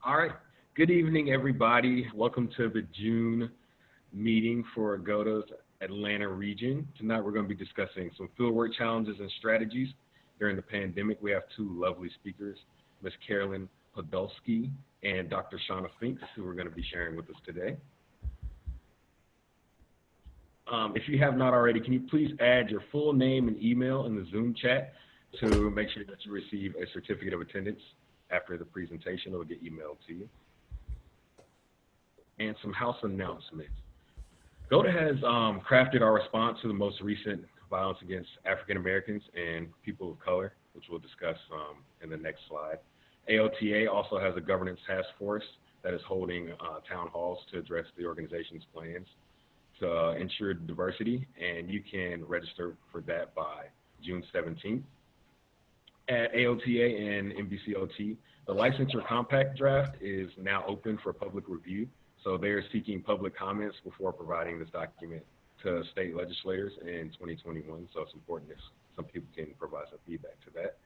All right. Good evening, everybody. Welcome to the June meeting for GOTA's Atlanta region. Tonight, we're going to be discussing some fieldwork challenges and strategies during the pandemic. We have two lovely speakers, Ms. Carolyn Podolski and Dr. Shana Finks, who are going to be sharing with us today. If you have not already, can you please add your full name and email in the Zoom chat to make sure that you receive a certificate of attendance after the presentation. It'll get emailed to you. And some house announcements. GOTA has crafted our response to the most recent violence against African Americans and people of color, which we'll discuss in the next slide. AOTA also has a governance task force that is holding town halls to address the organization's plans to ensure diversity, and you can register for that by June 17th. At AOTA and NBCOT, the Licensure Compact Draft is now open for public review. So they're seeking public comments before providing this document to state legislators in 2021. So it's important that some people can provide some feedback to that.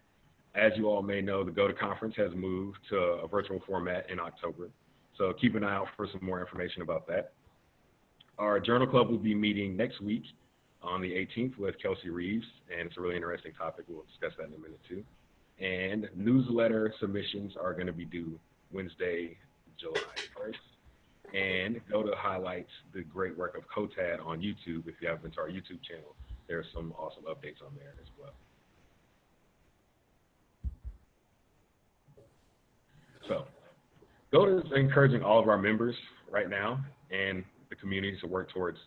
As you all may know, the GOTA Conference has moved to a virtual format in October. So keep an eye out for some more information about that. Our journal club will be meeting next week on the 18th with Kelsey Reeves, and it's a really interesting topic. We'll discuss that in a minute too. And newsletter submissions are going to be due Wednesday, July 1st. And GOTA highlights the great work of COTAD on YouTube. If you haven't been to our YouTube channel, there's some awesome updates on there as well. So GOTA is encouraging all of our members right now and the community to work towards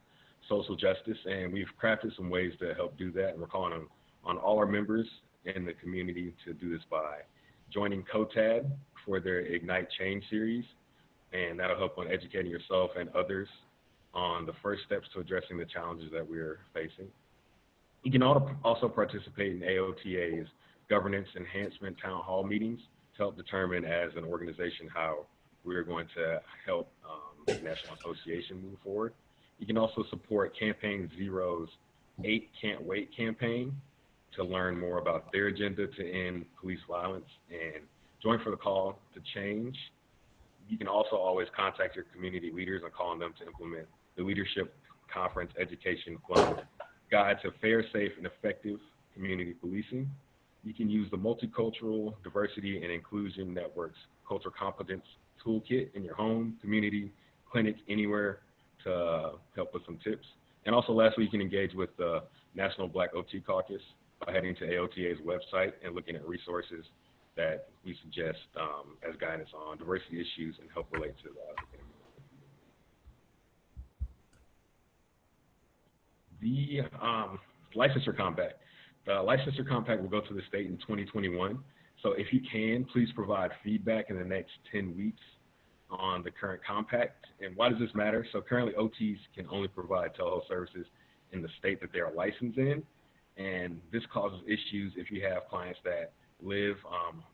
social justice, and we've crafted some ways to help do that, and we're calling on all our members in the community to do this by joining COTAD for their Ignite Change series, and that'll help on educating yourself and others on the first steps to addressing the challenges that we're facing. You can also participate in AOTA's governance enhancement town hall meetings to help determine as an organization how we're going to help the National Association move forward. You can also support Campaign Zero's 8 Can't Wait campaign to learn more about their agenda to end police violence and join for the call to change. You can also always contact your community leaders and call on them to implement the Leadership Conference Education Fund Guide to Fair, Safe, and Effective Community Policing. You can use the Multicultural Diversity and Inclusion Network's Cultural Competence Toolkit in your home, community, clinic, anywhere to help with some tips. And also lastly, you can engage with the National Black OT Caucus by heading to AOTA's website and looking at resources that we suggest as guidance on diversity issues and help relate to the Licensure Compact. The Licensure Compact will go to the state in 2021. So if you can, please provide feedback in the next 10 weeks on the current compact. And why does this matter? So currently OTs can only provide telehealth services in the state that they are licensed in. And this causes issues if you have clients that live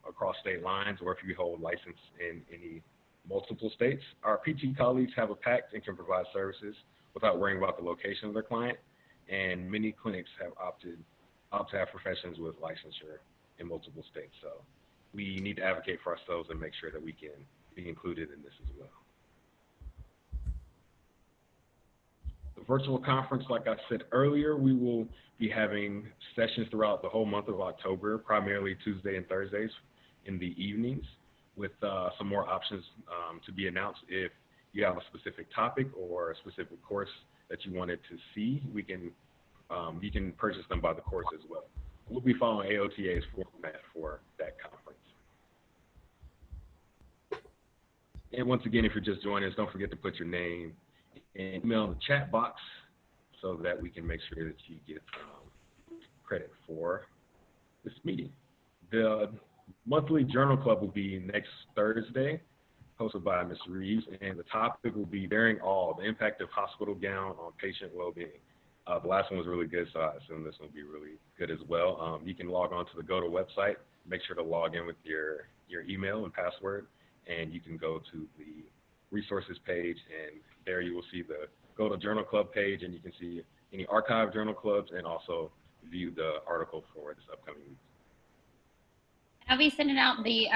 across state lines or if you hold license in any multiple states. Our PT colleagues have a pact and can provide services without worrying about the location of their client. And many clinics have opted to have professions with licensure in multiple states. So we need to advocate for ourselves and make sure that we can be included in this as well. The virtual conference, like I said earlier, we will be having sessions throughout the whole month of October, primarily Tuesday and Thursdays in the evenings, with some more options to be announced. If you have a specific topic or a specific course that you wanted to see, you can purchase them by the course as well. We'll be following AOTA's format for that conference. And once again, if you're just joining us, don't forget to put your name and email in the chat box so that we can make sure that you get credit for this meeting. The monthly journal club will be next Thursday, hosted by Ms. Reeves, and the topic will be Bearing All, the Impact of Hospital Gown on Patient Well-Being. The last one was really good, so I assume this one will be really good as well. You can log on to the GOTA website, make sure to log in with your email and password, and you can go to the resources page, and there you will see the GOTA Journal Club page, and you can see any archived journal clubs and also view the article for this upcoming week. I'll be sending out the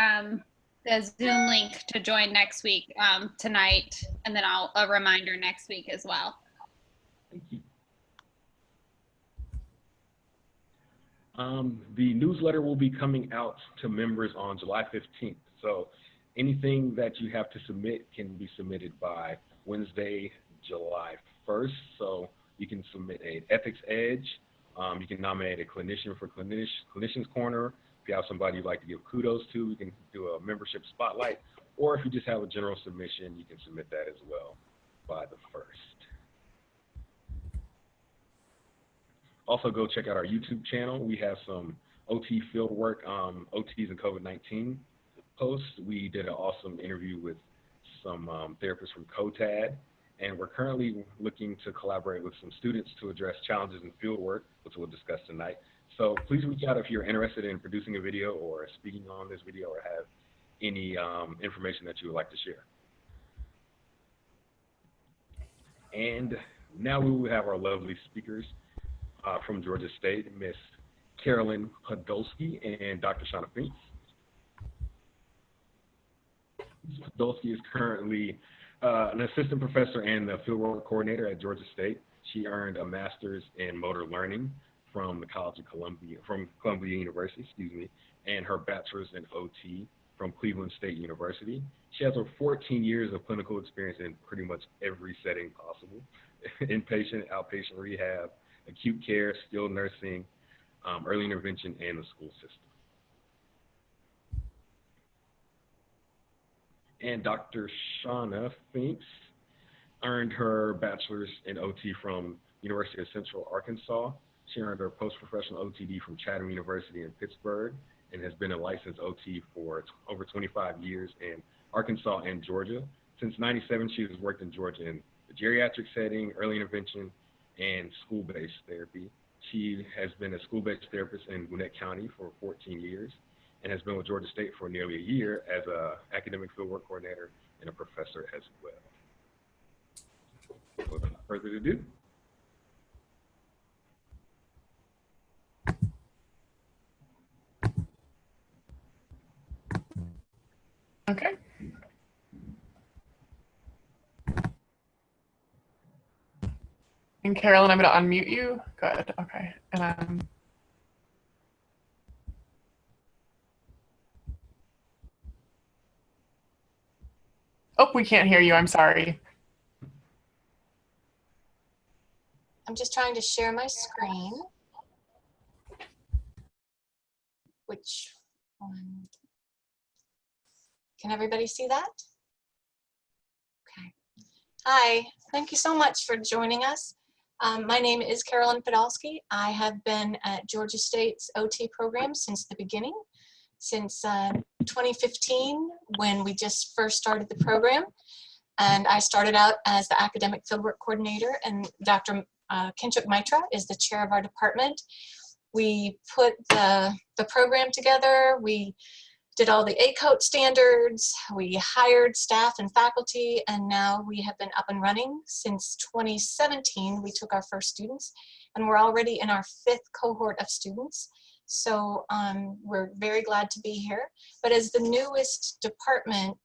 the Zoom link to join next week tonight, and then a reminder next week as well. Thank you. The newsletter will be coming out to members on July 15th. So anything that you have to submit can be submitted by Wednesday, July 1st. So you can submit an ethics edge. You can nominate a clinician for Clinician's Corner. If you have somebody you'd like to give kudos to, you can do a membership spotlight. Or if you just have a general submission, you can submit that as well by the 1st. Also, go check out our YouTube channel. We have some OT fieldwork, OTs and COVID-19 posts. We did an awesome interview with some therapists from COTAD, and we're currently looking to collaborate with some students to address challenges in fieldwork, which we'll discuss tonight. So please reach out if you're interested in producing a video or speaking on this video or have any information that you would like to share. And now we will have our lovely speakers from Georgia State, Miss Carolyn Podolski and Dr. Shana Finks. Ms. Podolski is currently an assistant professor and the fieldwork coordinator at Georgia State. She earned a master's in motor learning from the College of Columbia, from Columbia University, and her bachelor's in OT from Cleveland State University. She has over 14 years of clinical experience in pretty much every setting possible: inpatient, outpatient rehab, acute care, skilled nursing, early intervention, and the school system. And Dr. Shana Finks earned her bachelor's in OT from University of Central Arkansas. She earned her post-professional OTD from Chatham University in Pittsburgh and has been a licensed OT for over 25 years in Arkansas and Georgia. Since '97, she has worked in Georgia in the geriatric setting, early intervention, and school-based therapy. She has been a school-based therapist in Gwinnett County for 14 years and has been with Georgia State for nearly a year as an academic fieldwork coordinator and a professor as well. Without further ado. Okay. And Carolyn, I'm going to unmute you. Good. Okay. And oh, we can't hear you. I'm sorry. I'm just trying to share my screen. Which one? Can everybody see that? Okay. Hi, thank you so much for joining us. My name is Carolyn Podolski. I have been at Georgia State's OT program since the beginning, since 2015 when we just first started the program. And I started out as the academic fieldwork coordinator, and Dr. Kinchuk Mitra is the chair of our department. We put the program together. We did all the AOTA standards. We hired staff and faculty, and now we have been up and running since 2017. We took our first students, and we're already in our 5th cohort of students. So we're very glad to be here. But as the newest department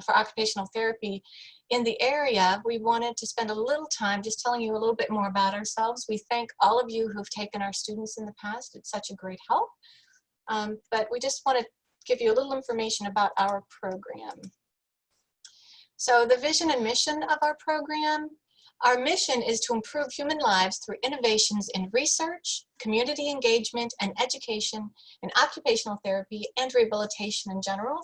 for occupational therapy in the area, we wanted to spend a little time just telling you a little bit more about ourselves. We thank all of you who've taken our students in the past. It's such a great help. But we just want to give you a little information about our program. So the vision and mission of our program: our mission is to improve human lives through innovations in research, community engagement, and education in occupational therapy and rehabilitation in general.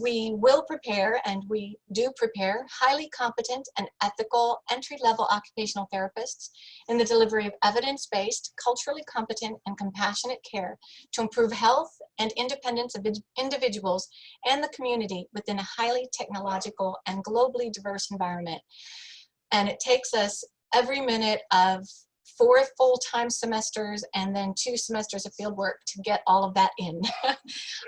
We will prepare, and we do prepare, highly competent and ethical entry-level occupational therapists in the delivery of evidence-based, culturally competent, and compassionate care to improve health and independence of individuals and the community within a highly technological and globally diverse environment. And it takes us every minute of 4 full-time semesters and then 2 semesters of fieldwork to get all of that in.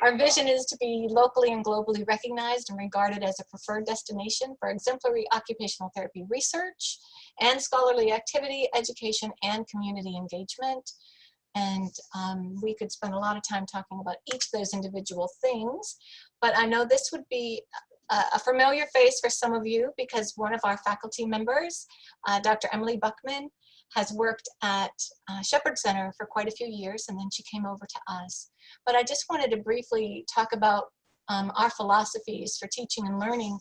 Our vision is to be locally and globally recognized and regarded as a preferred destination for exemplary occupational therapy research and scholarly activity, education, and community engagement. And we could spend a lot of time talking about each of those individual things, but I know this would be a familiar face for some of you because one of our faculty members, Dr. Emily Buckman, has worked at Shepherd Center for quite a few years, and then she came over to us. But I just wanted to briefly talk about our philosophies for teaching and learning.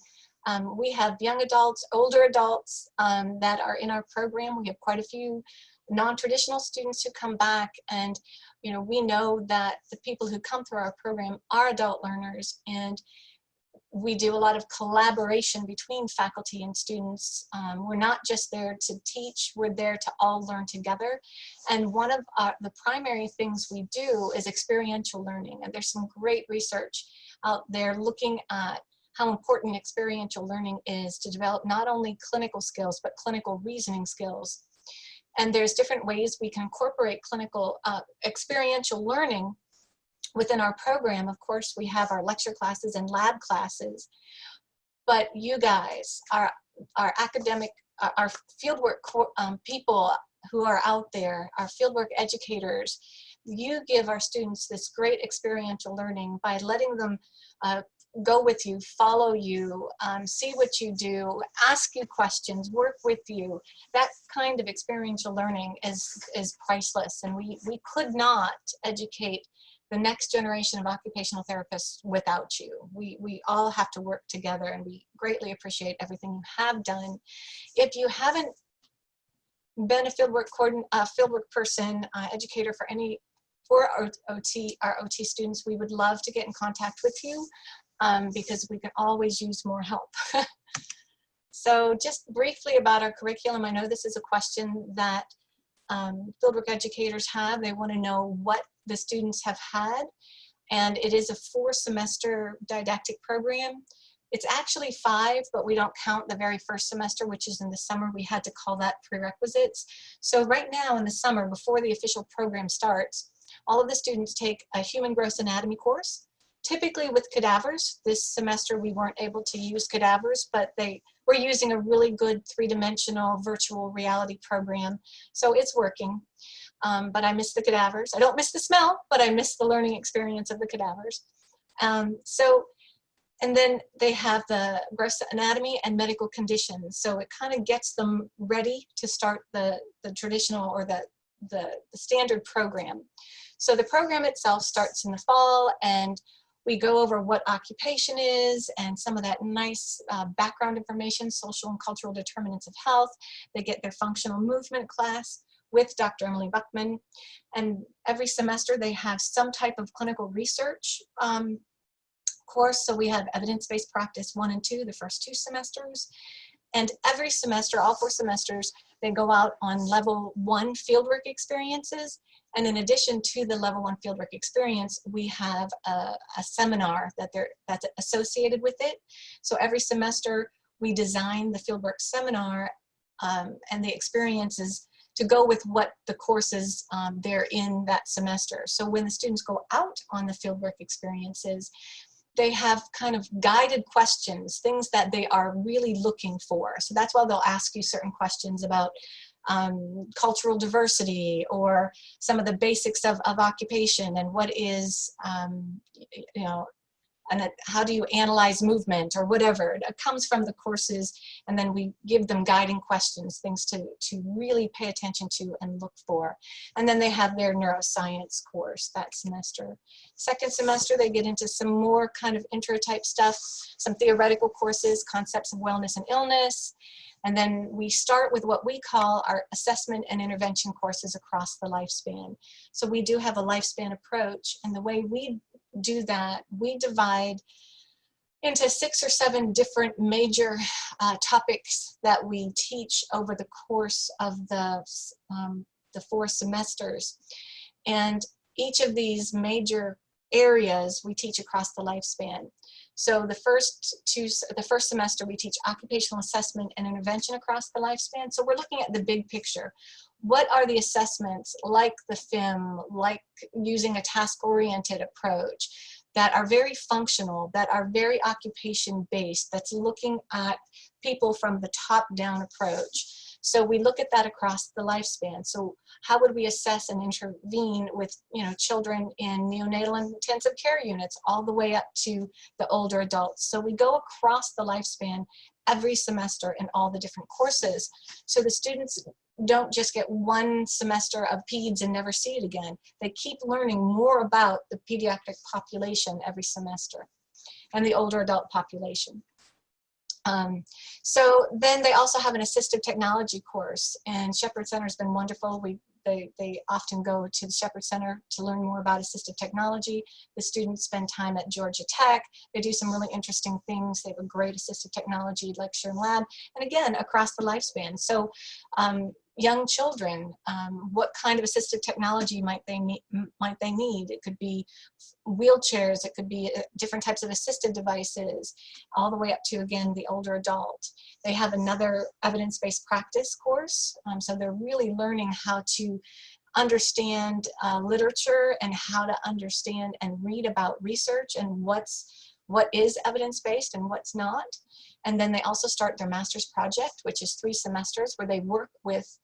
We have young adults, older adults that are in our program. We have quite a few non-traditional students who come back, and you know, we know that the people who come through our program are adult learners, and we do a lot of collaboration between faculty and students. We're not just there to teach, we're there to all learn together. And one of the primary things we do is experiential learning. And there's some great research out there looking at how important experiential learning is to develop not only clinical skills, but clinical reasoning skills. And there's different ways we can incorporate clinical experiential learning within our program. Of course, we have our lecture classes and lab classes, but you guys, our academic, our fieldwork people who are out there, our fieldwork educators, you give our students this great experiential learning by letting them go with you, follow you, see what you do, ask you questions, work with you. That kind of experiential learning is priceless, and we could not educate the next generation of occupational therapists without you. We all have to work together, and we greatly appreciate everything you have done. If you haven't been a fieldwork person, educator for our OT students, we would love to get in contact with you because we can always use more help. So just briefly about our curriculum, I know this is a question that fieldwork educators have. They want to know what the students have had, and it is a 4-semester didactic program. It's actually 5, but we don't count the very first semester, which is in the summer. We had to call that prerequisites. So right now in the summer, before the official program starts, all of the students take a human gross anatomy course, typically with cadavers. This semester we weren't able to use cadavers, but we're using a really good 3-dimensional virtual reality program, so it's working. But I miss the cadavers. I don't miss the smell, but I miss the learning experience of the cadavers. And then they have the gross anatomy and medical conditions, so it kind of gets them ready to start the traditional or the standard program. So the program itself starts in the fall, and we go over what occupation is and some of that nice background information, social and cultural determinants of health. They get their functional movement class with Dr. Emily Buckman. And every semester they have some type of clinical research course. So we have evidence-based practice 1 and 2, the first 2 semesters. And every semester, all 4 semesters, they go out on level 1 fieldwork experiences. And in addition to the level 1 fieldwork experience, we have a seminar that's associated with it. So every semester we design the fieldwork seminar and the experiences to go with what the courses they're in that semester. So when the students go out on the fieldwork experiences, they have kind of guided questions, things that they are really looking for. So that's why they'll ask you certain questions about cultural diversity or some of the basics of occupation and what is, you know, and how do you analyze movement or whatever. It comes from the courses, and then we give them guiding questions, things to really pay attention to and look for. And then they have their neuroscience course that semester. Second semester, they get into some more kind of intro type stuff, some theoretical courses, concepts of wellness and illness. And then we start with what we call our assessment and intervention courses across the lifespan. So we do have a lifespan approach, and the way we do that, we divide into 6 or 7 different major topics that we teach over the course of the 4 semesters. And each of these major areas we teach across the lifespan. So the first semester we teach occupational assessment and intervention across the lifespan. So we're looking at the big picture. What are the assessments like the FIM, like using a task-oriented approach, that are very functional, that are very occupation-based, that's looking at people from the top-down approach? So we look at that across the lifespan. So how would we assess and intervene with, you know, children in neonatal and intensive care units all the way up to the older adults? So we go across the lifespan every semester in all the different courses. So the students don't just get one semester of peds and never see it again. They keep learning more about the pediatric population every semester and the older adult population. So then they also have an assistive technology course, and Shepherd Center has been wonderful. They often go to the Shepherd Center to learn more about assistive technology. The students spend time at Georgia Tech. They do some really interesting things. They have a great assistive technology lecture and lab, and again, across the lifespan. So young children, what kind of assistive technology might they need? It could be wheelchairs, it could be different types of assistive devices, all the way up to, again, the older adult. They have another evidence-based practice course, so they're really learning how to understand literature and how to understand and read about research and what is evidence-based and what's not. And then they also start their master's project, which is 3 semesters, where they work with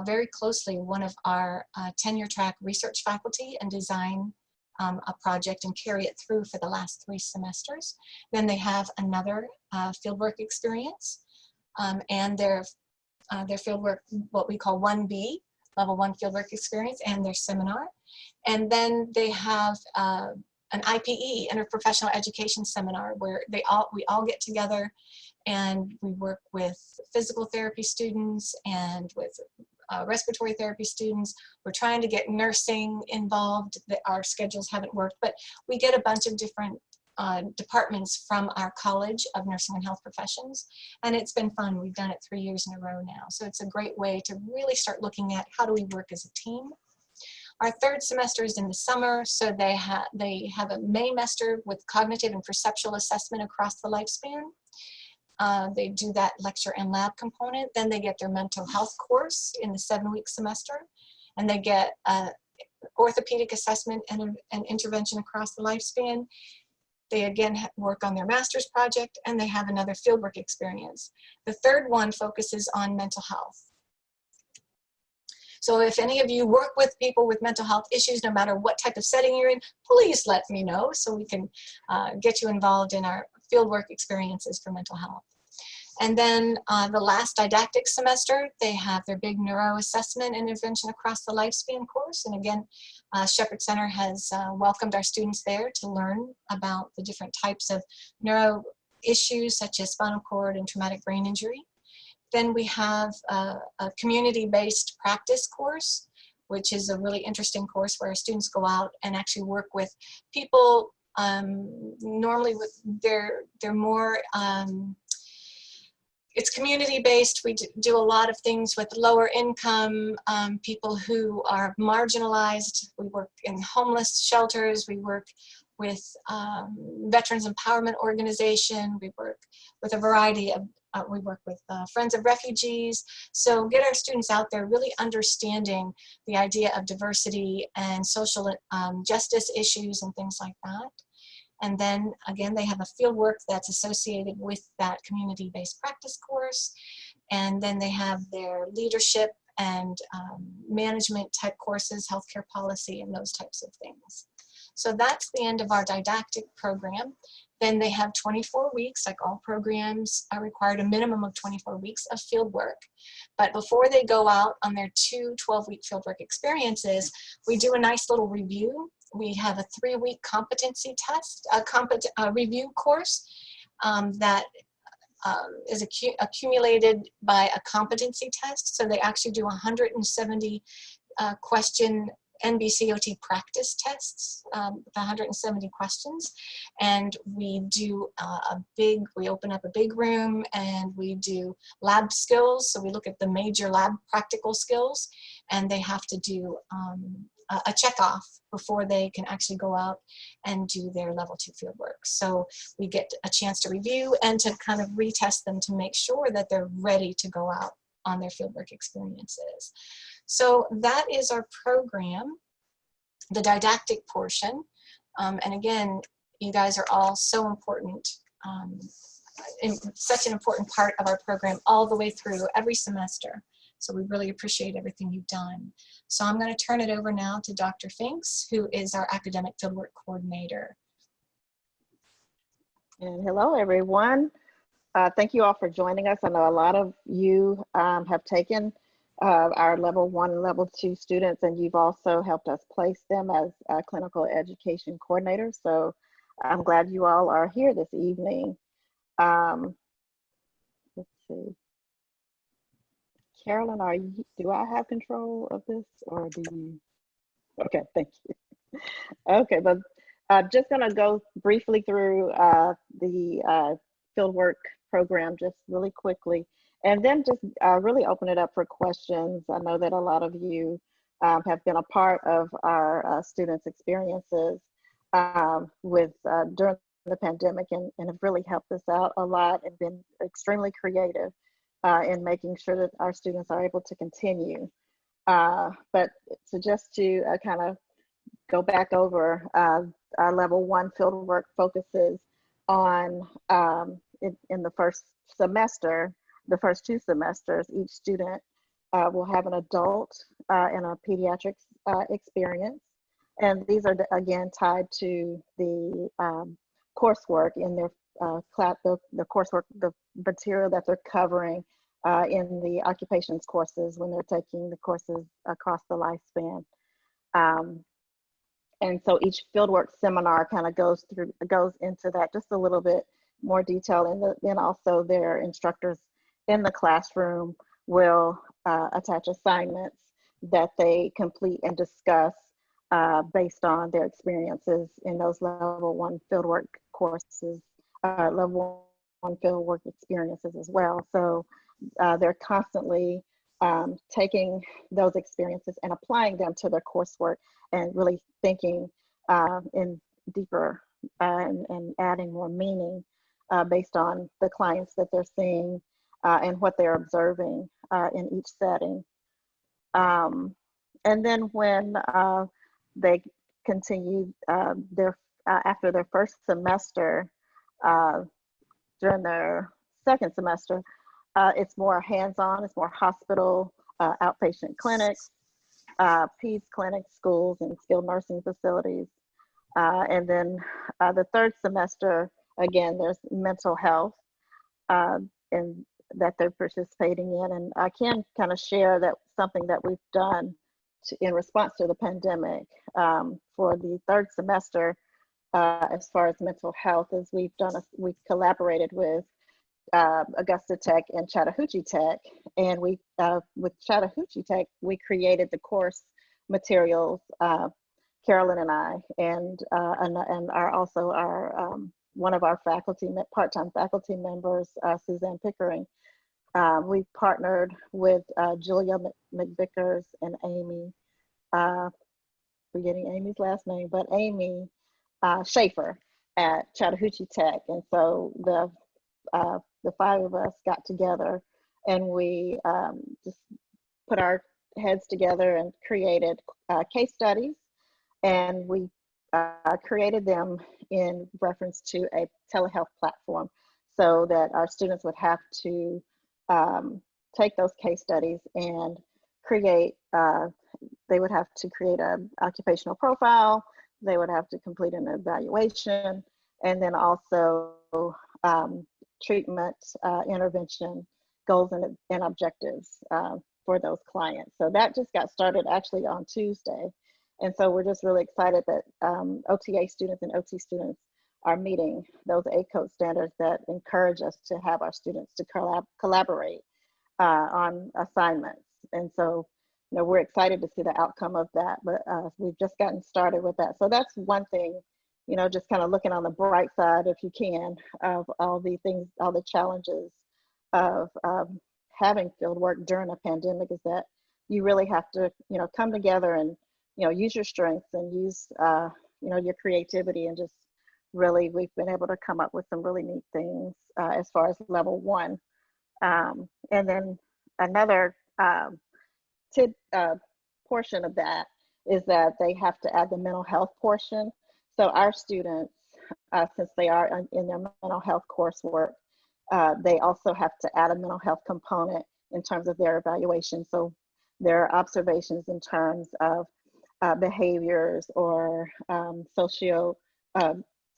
very closely one of our tenure track research faculty and design a project and carry it through for the last 3 semesters. Then they have another fieldwork experience, and their fieldwork, what we call 1B, level 1 fieldwork experience, and their seminar. And then they have an IPE, interprofessional education seminar, where we all get together and we work with physical therapy students and with respiratory therapy students. We're trying to get nursing involved. Our schedules haven't worked, but we get a bunch of different departments from our College of Nursing and Health Professions, and it's been fun. We've done it 3 years in a row now, so it's a great way to really start looking at how do we work as a team. Our 3rd semester is in the summer, so they have a Maymester with cognitive and perceptual assessment across the lifespan. They do that lecture and lab component. Then they get their mental health course in the 7-week semester, and they get orthopedic assessment and intervention across the lifespan. They again work on their master's project, and they have another fieldwork experience. The 3rd one focuses on mental health. So if any of you work with people with mental health issues, no matter what type of setting you're in, please let me know so we can get you involved in our fieldwork experiences for mental health. And then the last didactic semester, they have their big neuro assessment and intervention across the lifespan course. And again, Shepherd Center has welcomed our students there to learn about the different types of neuro issues such as spinal cord and traumatic brain injury. Then we have a community-based practice course, which is a really interesting course where our students go out and actually work with people. Normally they're more, it's community-based. We do a lot of things with lower income people who are marginalized. We work in homeless shelters. We work with Veterans Empowerment Organization. We work with a variety of we work with Friends of Refugees. So get our students out there really understanding the idea of diversity and social justice issues and things like that. And then again, they have a field work that's associated with that community-based practice course. And then they have their leadership and management type courses, healthcare policy, and those types of things. So that's the end of our didactic program. Then they have 24 weeks, like all programs are required a minimum of 24 weeks of field work. But before they go out on their 2 12-week fieldwork experiences, we do a nice little review. We have a 3-week competency test, a review course that is accumulated by a competency test. So they actually do 170 question NBCOT practice tests, 170 questions, and we do we open up a big room and we do lab skills. So we look at the major lab practical skills, and they have to do a check-off before they can actually go out and do their level 2 field work. So we get a chance to review and to kind of retest them to make sure that they're ready to go out on their fieldwork experiences. So that is our program, the didactic portion. And again, you guys are all so important, such an important part of our program all the way through every semester. So we really appreciate everything you've done. So I'm going to turn it over now to Dr. Finks, who is our academic fieldwork coordinator. And hello, everyone. Thank you all for joining us. I know a lot of you have taken our level 1 and level 2 students, and you've also helped us place them as clinical education coordinators. So I'm glad you all are here this evening. Let's see. Carolyn, do I have control of this, or do you? Okay, thank you. Okay, but I'm just gonna go briefly through the fieldwork program just really quickly, and then just really open it up for questions. I know that a lot of you have been a part of our students' experiences during the pandemic, and have really helped us out a lot and been extremely creative in making sure that our students are able to continue. But so just to kind of go back over, our level 1 fieldwork focuses on in the first semester, the first 2 semesters, each student will have an adult and a pediatrics experience. And these are, again, tied to the coursework in their class, the coursework, the material that they're covering in the occupations courses when they're taking the courses across the lifespan. And so each fieldwork seminar kind of goes into that just a little bit more detail, and then also their instructors in the classroom will attach assignments that they complete and discuss based on their experiences in those level 1 fieldwork courses, level 1 fieldwork experiences as well. So they're constantly taking those experiences and applying them to their coursework, and really thinking in deeper and adding more meaning based on the clients that they're seeing and what they're observing in each setting. And then when they continue after their first semester, during their second semester, it's more hands-on, it's more hospital, outpatient clinics, peds clinics, schools, and skilled nursing facilities. And then the third semester, again, there's mental health and that they're participating in. And I can kind of share that something that we've done in response to the pandemic for the third semester, as far as mental health, is we've collaborated with Augusta Tech and Chattahoochee Tech, and we with Chattahoochee Tech we created the course materials, Carolyn and I, and our also our one of our part-time faculty members, Suzanne Pickering. We partnered with Julia McVickers and Amy, forgetting Amy's last name, but Amy Schaefer at Chattahoochee Tech, and so the 5 of us got together and we just put our heads together and created case studies, and we created them in reference to a telehealth platform, so that our students would have to take those case studies and create, they would have to create an occupational profile, they would have to complete an evaluation, and then also treatment, intervention, goals and objectives for those clients. So that just got started actually on Tuesday. And so we're just really excited that OTA students and OT students are meeting those ACOT standards that encourage us to have our students to collaborate on assignments. And so, you know, we're excited to see the outcome of that, but we've just gotten started with that. So that's one thing, you know, just kind of looking on the bright side, if you can, of all the things, all the challenges of having field work during a pandemic, is that you really have to, you know, come together and, you know, use your strengths and use, you know, your creativity, and just really, we've been able to come up with some really neat things as far as level 1. And then another portion of that is that they have to add the mental health portion. So our students, since they are in their mental health coursework, they also have to add a mental health component in terms of their evaluation. So their observations in terms of behaviors or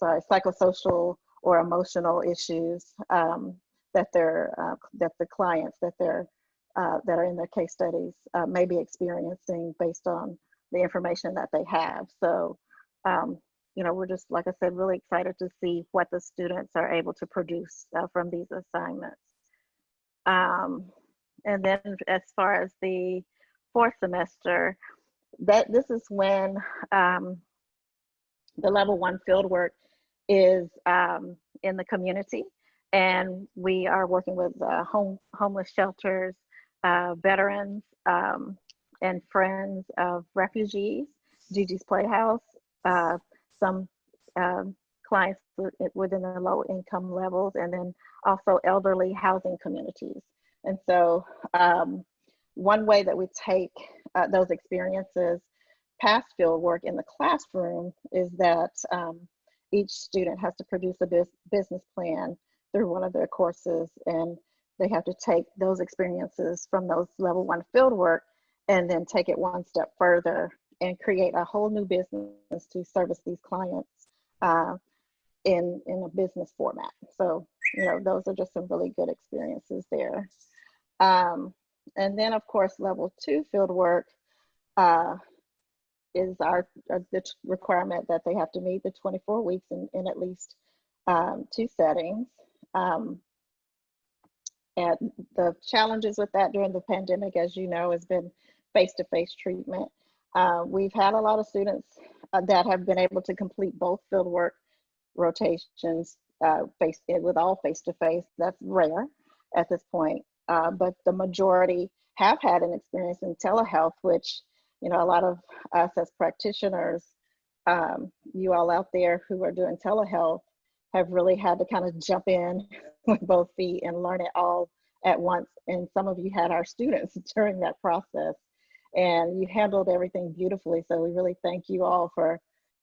psychosocial or emotional issues that the clients that are in their case studies may be experiencing based on the information that they have. So, you know, we're just, like I said, really excited to see what the students are able to produce from these assignments. And then as far as the fourth semester, this is when the level 1 fieldwork is in the community, and we are working with homeless shelters, veterans, and friends of refugees, Gigi's Playhouse, some clients within the low income levels, and then also elderly housing communities. And so one way that we take those experiences past field work in the classroom is that each student has to produce a business plan through one of their courses, and they have to take those experiences from those level 1 field work and then take it one step further and create a whole new business to service these clients in a business format. So, you know, those are just some really good experiences there. And then of course, level 2 field work is the requirement that they have to meet the 24 weeks in at least 2 settings. And the challenges with that during the pandemic, as you know, has been face-to-face treatment. We've had a lot of students that have been able to complete both fieldwork rotations with all face-to-face. That's rare at this point, but the majority have had an experience in telehealth, which, you know, a lot of us as practitioners, you all out there who are doing telehealth, have really had to kind of jump in with both feet and learn it all at once. And some of you had our students during that process, and you handled everything beautifully. So we really thank you all for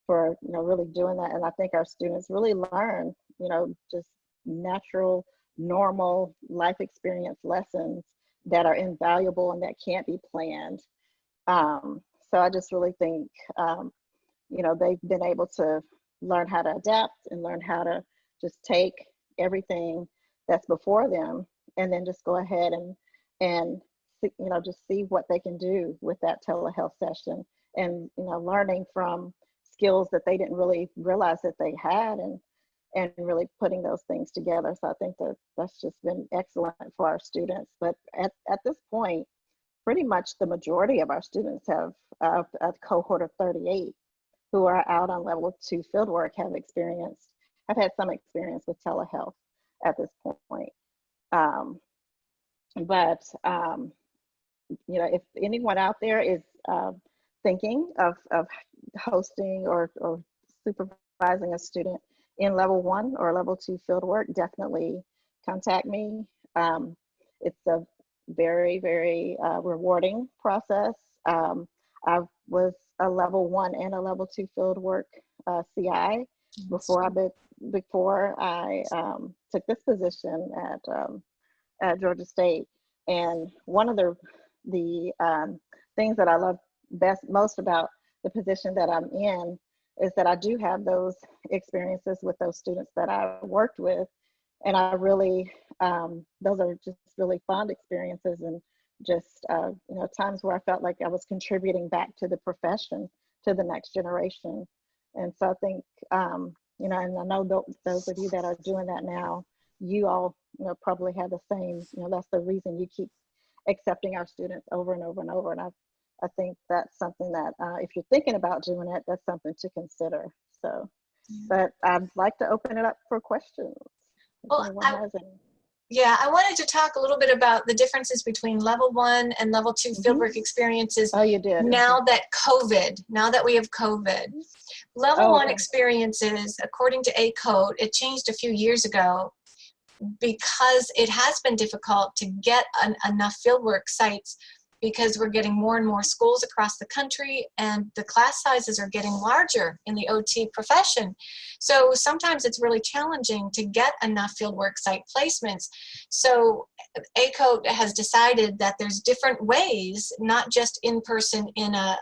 you know, really doing that. And I think our students really learn, you know, just natural, normal life experience lessons that are invaluable and that can't be planned. So I just really think, you know, they've been able to learn how to adapt and learn how to just take everything that's before them and then just go ahead and you know, just see what they can do with that telehealth session, and, you know, learning from skills that they didn't really realize that they had, and really putting those things together. So I think that that's just been excellent for our students. But at this point, pretty much the majority of our students have a cohort of 38 who are out on level 2 fieldwork have had some experience with telehealth at this point. You know, if anyone out there is thinking of hosting or supervising a student in level 1 or level 2 fieldwork, definitely contact me. It's a very, very rewarding process. I was a level 1 and a level 2 fieldwork CI before I took this position at Georgia State. And one of the things that I love most about the position that I'm in is that I do have those experiences with those students that I worked with. And I really, those are just really fond experiences, and just, you know, times where I felt like I was contributing back to the profession, to the next generation. And so I think, you know, and I know those of you that are doing that now, you all, you know, probably have the same, you know, that's the reason you keep accepting our students over and over and over. And I think that's something that if you're thinking about doing it, that's something to consider. So, but I'd like to open it up for questions. Well, yeah, I wanted to talk a little bit about the differences between level 1 and level 2 fieldwork experiences. Oh, you did. Now that we have COVID, level 1 experiences, according to AOTA, it changed a few years ago because it has been difficult to get enough fieldwork sites because we're getting more and more schools across the country, and the class sizes are getting larger in the OT profession. So sometimes it's really challenging to get enough fieldwork site placements. So ACOT has decided that there's different ways, not just in person in a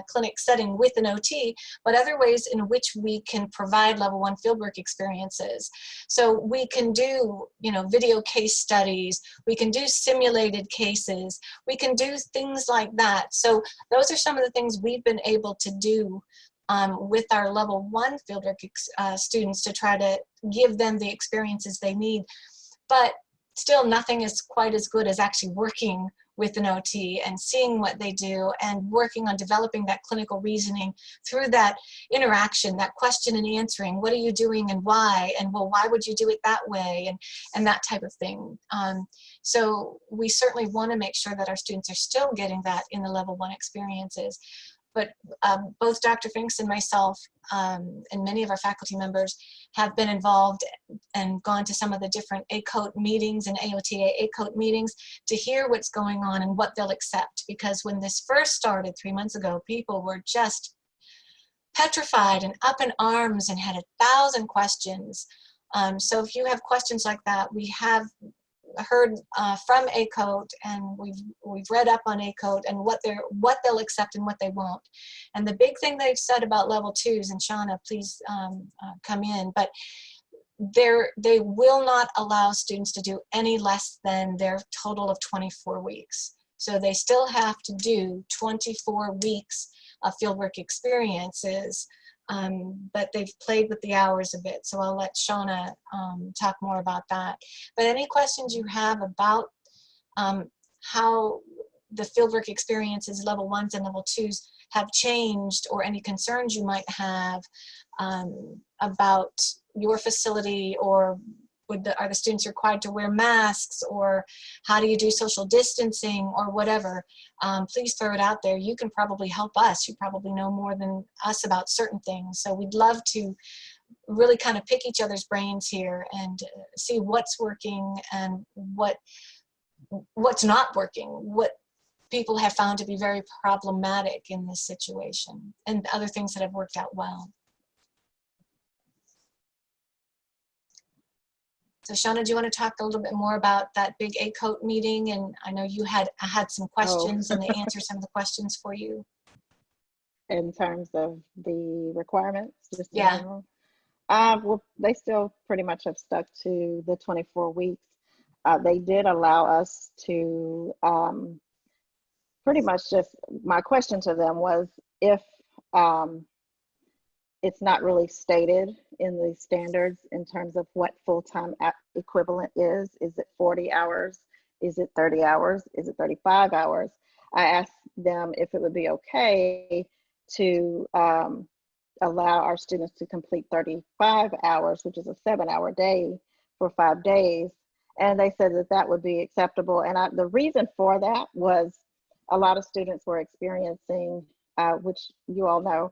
clinic setting with an OT, but other ways in which we can provide level 1 fieldwork experiences. So we can do, video case studies, we can do simulated cases, we can do things like that. So those are some of the things we've been able to do with our level 1 fieldwork students to try to give them the experiences they need. But still, nothing is quite as good as actually working with an OT and seeing what they do and working on developing that clinical reasoning through that interaction, that question and answering. What are you doing and why? And well, why would you do it that way? And that type of thing. So we certainly want to make sure that our students are still getting that in the level 1 experiences. But both Dr. Finks and myself and many of our faculty members have been involved and gone to some of the different ACOT meetings and AOTA ACOT meetings to hear what's going on and what they'll accept. Because when this first started 3 months ago, people were just petrified and up in arms and had 1,000 questions. So if you have questions like that, we have heard from ACOT, and we've read up on ACOT and what they'll accept and what they won't. And the big thing they've said about level 2s, and Shana, please come in, but they will not allow students to do any less than their total of 24 weeks. So they still have to do 24 weeks of fieldwork experiences. But they've played with the hours a bit, so I'll let Shana talk more about that. But any questions you have about how the fieldwork experiences, level 1s and level 2s, have changed, or any concerns you might have about your facility, or are the students required to wear masks, or how do you do social distancing, or whatever, please throw it out there. You can probably help us. You probably know more than us about certain things. So we'd love to really kind of pick each other's brains here and see what's working and what's not working, what people have found to be very problematic in this situation, and other things that have worked out well. So Shana, do you want to talk a little bit more about that big ACOT meeting? And I know you had some questions and they answered some of the questions for you. In terms of the requirements, just in Yeah. general? Well, they still pretty much have stuck to the 24 weeks. They did allow us to pretty much just, my question to them was, if it's not really stated in the standards in terms of what full-time equivalent is it 40 hours? Is it 30 hours? Is it 35 hours? I asked them if it would be okay to allow our students to complete 35 hours, which is a 7-hour day for 5 days. And they said that that would be acceptable. And the reason for that was a lot of students were experiencing, which you all know,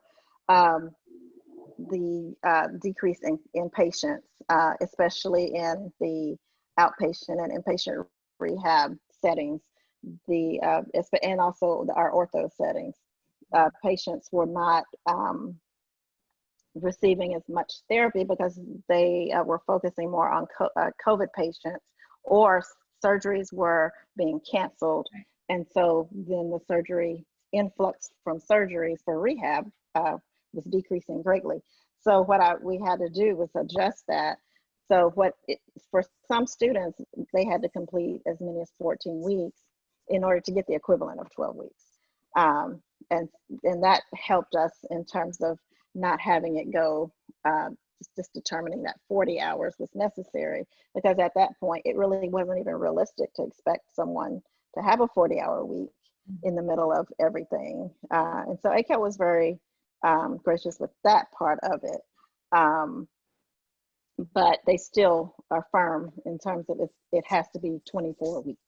the decrease in patients, especially in the outpatient and inpatient rehab settings, and also our ortho settings. Patients were not receiving as much therapy because they were focusing more on COVID patients, or surgeries were being canceled. And so then the surgery influx from surgeries for rehab was decreasing greatly. So what we had to do was adjust that. So for some students, they had to complete as many as 14 weeks in order to get the equivalent of 12 weeks. And that helped us in terms of not having it go, just determining that 40 hours was necessary, because at that point, it really wasn't even realistic to expect someone to have a 40-hour week in the middle of everything. And so ACOT was very gracious with that part of it. But they still are firm in terms of it has to be 24 weeks.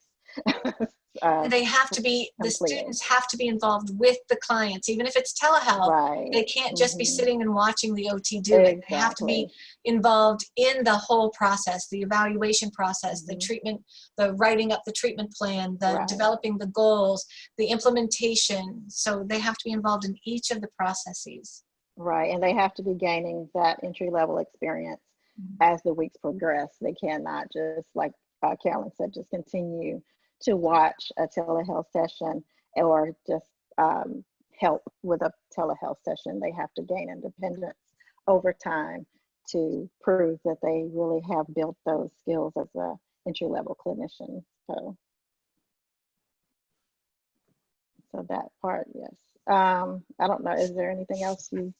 And they have to be, the completed. students have to be involved with the clients, even if it's telehealth. Right. They can't just be sitting and watching the OT do it. They have to be involved in the whole process, the evaluation process, the treatment, the writing up the treatment plan, the developing the goals, the implementation. So they have to be involved in each of the processes. Right, and they have to be gaining that entry-level experience as the weeks progress. They cannot just, like Carolyn said, just continue to watch a telehealth session or just help with a telehealth session. They have to gain independence over time to prove that they really have built those skills as a entry-level clinician. So that part, yes. I don't know, is there anything else you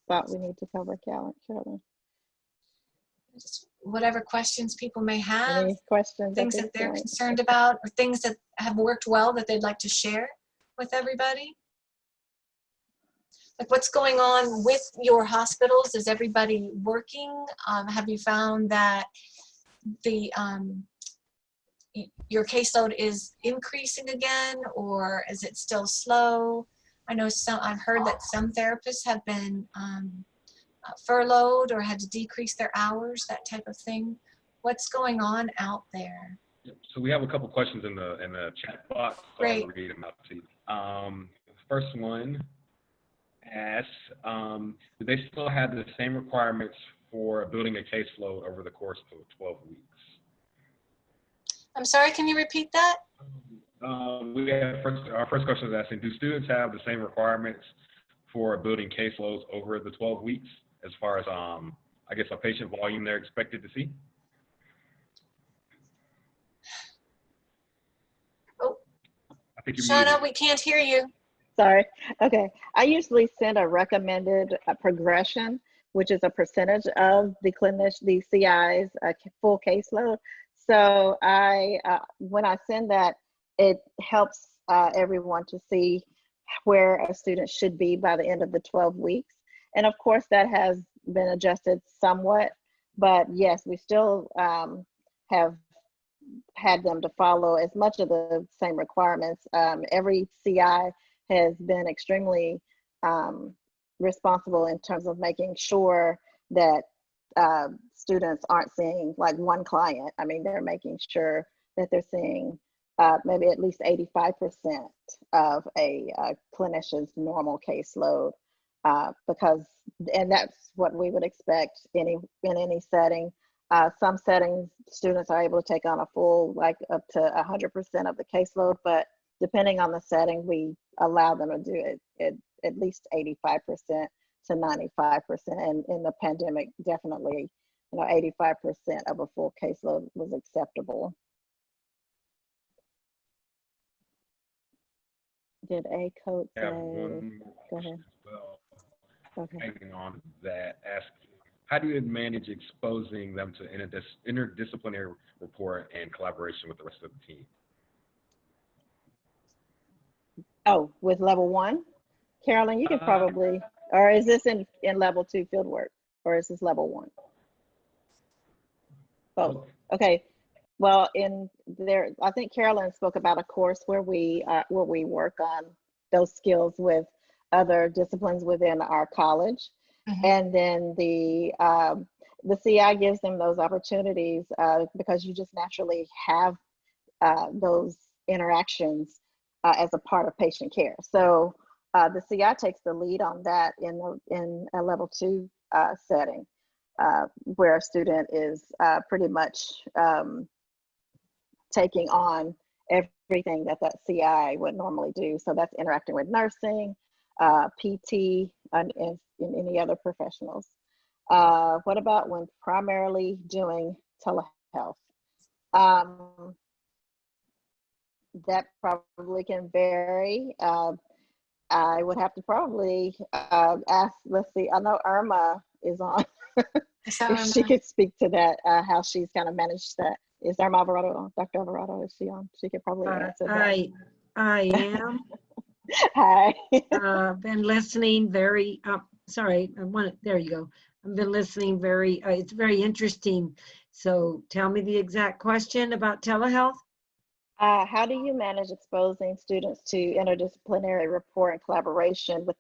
thought we need to cover, Carolyn? Just whatever questions people may have, Any questions? things that they're concerned about, or things that have worked well that they'd like to share with everybody. Like, what's going on with your hospitals? Is everybody working? Have you found that the your caseload is increasing again, or is it still slow? I know I've heard that some therapists have been furloughed or had to decrease their hours, that type of thing. What's going on out there? So we have a couple questions in the chat box. So Great. I'll read them out to you. First one asks, do they still have the same requirements for building a caseload over the course of 12 weeks? I'm sorry, can you repeat that? Our first question is asking, do students have the same requirements for building caseloads over the 12 weeks as far as, I guess, a patient volume they're expected to see? Oh, I think you're Shana, muted. we can't hear you. Sorry. Okay. I usually send a recommended progression, which is a percentage of the CI's full caseload. So when I send that, it helps everyone to see where a student should be by the end of the 12 weeks. And of course, that has been adjusted somewhat, but yes, we still have had them to follow as much of the same requirements. Every CI has been extremely responsible in terms of making sure that students aren't seeing like one client. I mean, they're making sure that they're seeing maybe at least 85% of a clinician's normal caseload, and that's what we would expect in any setting. Some settings, students are able to take on a full, like up to 100% of the caseload, but depending on the setting, we allow them to do it at least 85% to 95%. And in the pandemic, definitely, 85% of a full caseload was acceptable. Did AOTA say? Go ahead. Well, Okay. hanging on to that, ask, how do you manage exposing them to interdisciplinary rapport and collaboration with the rest of the team? Oh, with level 1? Carolyn, you could probably, or is this in level 2 fieldwork, or is this level 1? Both. Okay. Well, in there, I think Carolyn spoke about a course where we work on those skills with other disciplines within our college. Mm-hmm. And then the CI gives them those opportunities because you just naturally have those interactions as a part of patient care. So the CI takes the lead on that in a level 2 setting, where a student is pretty much taking on everything that CI would normally do. So that's interacting with nursing, PT, and any other professionals. What about when primarily doing telehealth? That probably can vary. I would have to probably ask, let's see, I know Irma is on. If she could speak to that, how she's kind of managed that. Is Irma Alvarado on? Dr. Alvarado, is she on? She could probably answer that. I am. Hi. Been listening very, sorry, there you go. I've been listening it's very interesting. So tell me the exact question about telehealth. How do you manage exposing students to interdisciplinary rapport and collaboration with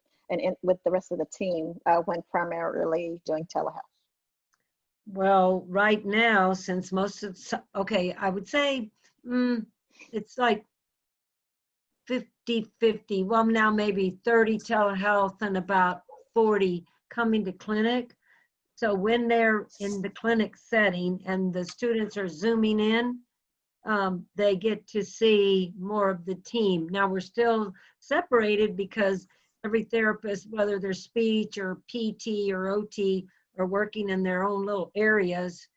the rest of the team when primarily doing telehealth? Well, right now, since most of, okay, I would say it's like 50-50. Well, now maybe 30 telehealth and about 40 coming to clinic. So when they're in the clinic setting and the students are zooming in, they get to see more of the team. Now we're still separated because every therapist, whether they're speech or PT or OT, are working in their own little areas.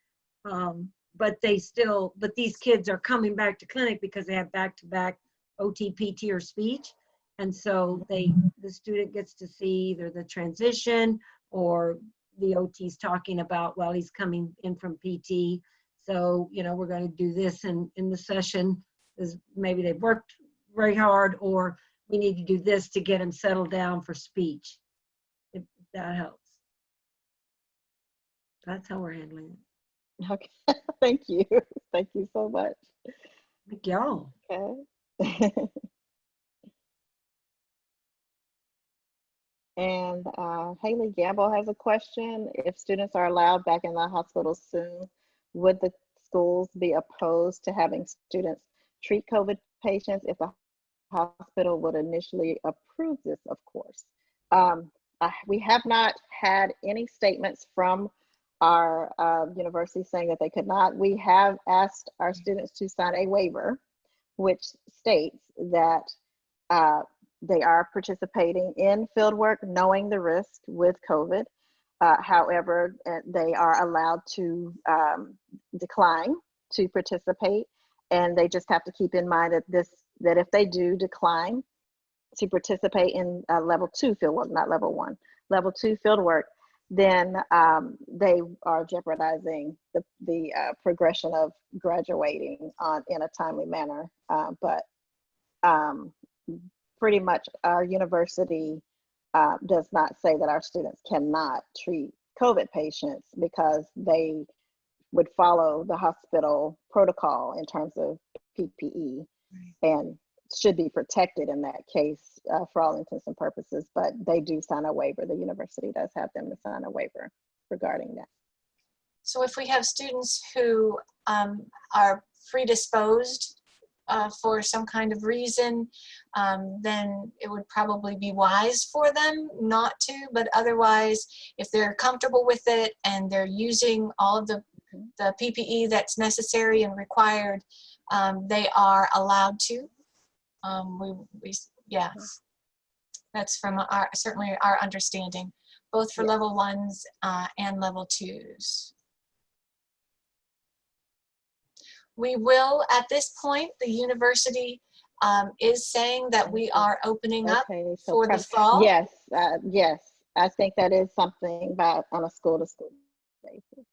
But these kids are coming back to clinic because they have back-to-back OT, PT, or speech. And so the student gets to see either the transition or the OT's talking about, well, he's coming in from PT. So, we're going to do this in the session, is maybe they've worked very hard, or we need to do this to get him settled down for speech, if that helps. That's how we're handling it. Okay, thank you. Thank you so much. Thank y'all. Okay. And Haley Gamble has a question. If students are allowed back in the hospital soon, would the schools be opposed to having students treat COVID patients if the hospital would initially approve this, of course? We have not had any statements from our university saying that they could not. We have asked our students to sign a waiver, which states that they are participating in fieldwork, knowing the risk with COVID. However, they are allowed to decline to participate, and they just have to keep in mind that if they do decline to participate in level 2 fieldwork, not level 1, level 2 fieldwork, then they are jeopardizing the progression of graduating in a timely manner. But pretty much our university does not say that our students cannot treat COVID patients, because they would follow the hospital protocol in terms of PPE and should be protected in that case for all intents and purposes. But they do sign a waiver. The university does have them to sign a waiver regarding that. So if we have students who are predisposed for some kind of reason, then it would probably be wise for them not to. But otherwise, if they're comfortable with it and they're using all of the PPE that's necessary and required, they are allowed to. Yes, that's from certainly our understanding, both for level 1s and level 2s. We will, at this point, the university is saying that we are opening up for the fall. Yes, yes. I think that is something on a school-to-school basis.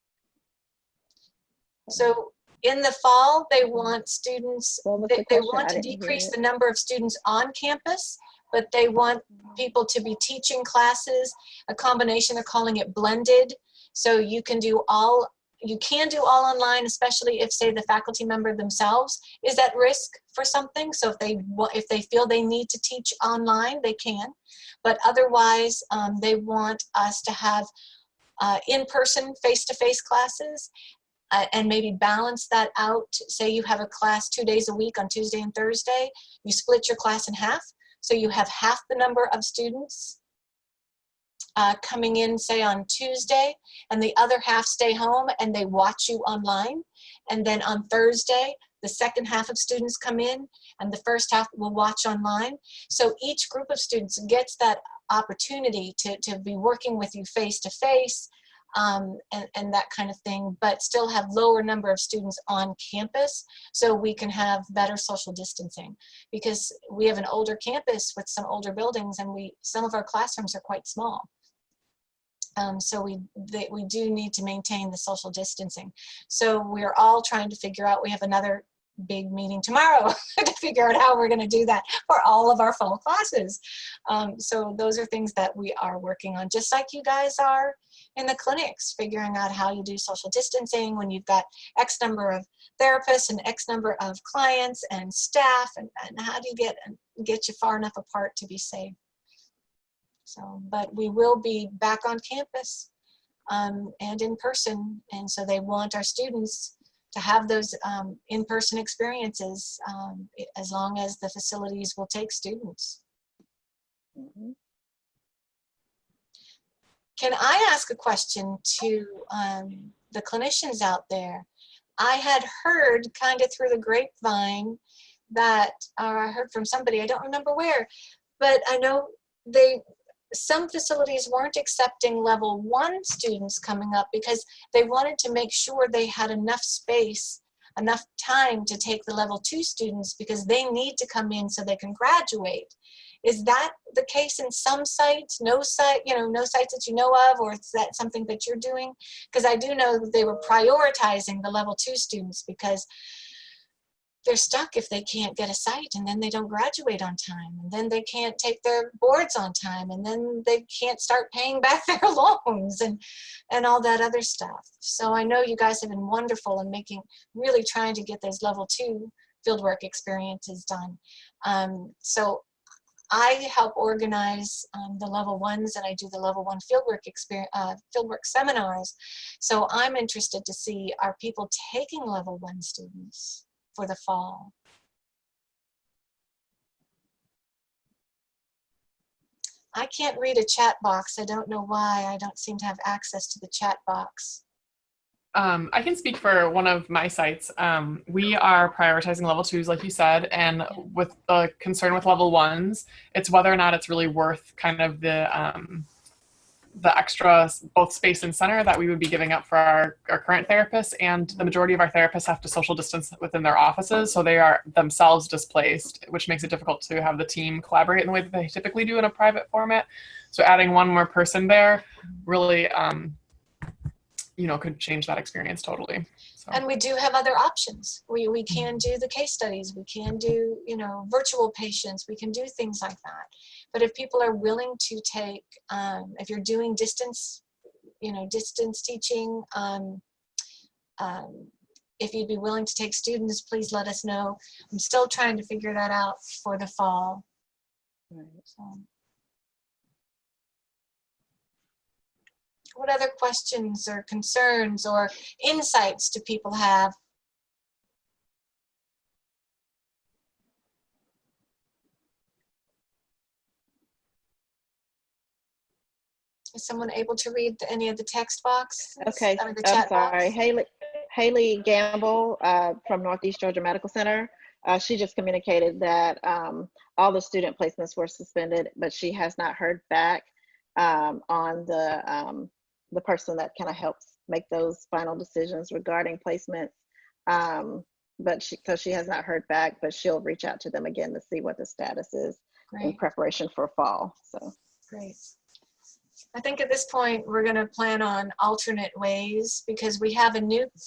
So in the fall, they want students, they want to decrease the number of students on campus, but they want people to be teaching classes, a combination of calling it blended. So you can do all online, especially if, say, the faculty member themselves is at risk for something. So if they feel they need to teach online, they can. But otherwise, they want us to have in-person, face-to-face classes, and maybe balance that out. Say you have a class 2 days a week on Tuesday and Thursday. You split your class in half. So you have half the number of students coming in, say, on Tuesday, and the other half stay home and they watch you online. And then on Thursday, the second half of students come in and the first half will watch online. So each group of students gets that opportunity to be working with you face to face and that kind of thing, but still have lower number of students on campus so we can have better social distancing, because we have an older campus with some older buildings and some of our classrooms are quite small. So we do need to maintain the social distancing. So we're all trying to figure out, we have another big meeting tomorrow to figure out how we're going to do that for all of our fall classes. So those are things that we are working on, just like you guys are. in the clinics, figuring out how you do social distancing when you've got X number of therapists and X number of clients and staff, and how do you get you far enough apart to be safe. So, but we will be back on campus and in person, and so they want our students to have those in-person experiences as long as the facilities will take students. Mhm. Can I ask a question to the clinicians out there? I had heard kind of through the grapevine that, or I heard from somebody, I don't remember where, but I know some facilities weren't accepting level 1 students coming up because they wanted to make sure they had enough space, enough time to take the level 2 students because they need to come in so they can graduate. Is that the case in some sites? No sites that you know of, or is that something that you're doing? Because I do know that they were prioritizing the level 2 students because they're stuck if they can't get a site, and then they don't graduate on time, and then they can't take their boards on time, and then they can't start paying back their loans and all that other stuff. So I know you guys have been wonderful in really trying to get those level 2 fieldwork experiences done. So I help organize the level 1s, and I do the level 1 fieldwork seminars. So I'm interested to see, are people taking level 1 students for the fall? I can't read a chat box. I don't know why. I don't seem to have access to the chat box. I can speak for one of my sites. We are prioritizing level 2s, like you said, and with the concern with level 1s, it's whether or not it's really worth kind of the extra both space and center that we would be giving up for our current therapists. And the majority of our therapists have to social distance within their offices, so they are themselves displaced, which makes it difficult to have the team collaborate in the way that they typically do in a private format. So adding one more person there really could change that experience totally. So. And we do have other options. We can do the case studies. We can do, virtual patients. We can do things like that. But if people are willing to take, if you're doing distance teaching, if you'd be willing to take students, please let us know. I'm still trying to figure that out for the fall. Right. So. What other questions or concerns or insights do people have? Is someone able to read any of the text box? Okay, Or the I'm chat sorry. box? Haley Gamble from Northeast Georgia Medical Center. She just communicated that all the student placements were suspended, but she has not heard back on the person that kind of helps make those final decisions regarding placements. So she has not heard back, but she'll reach out to them again to see what the status is in preparation for fall. So great. I think at this point we're going to plan on alternate ways because we have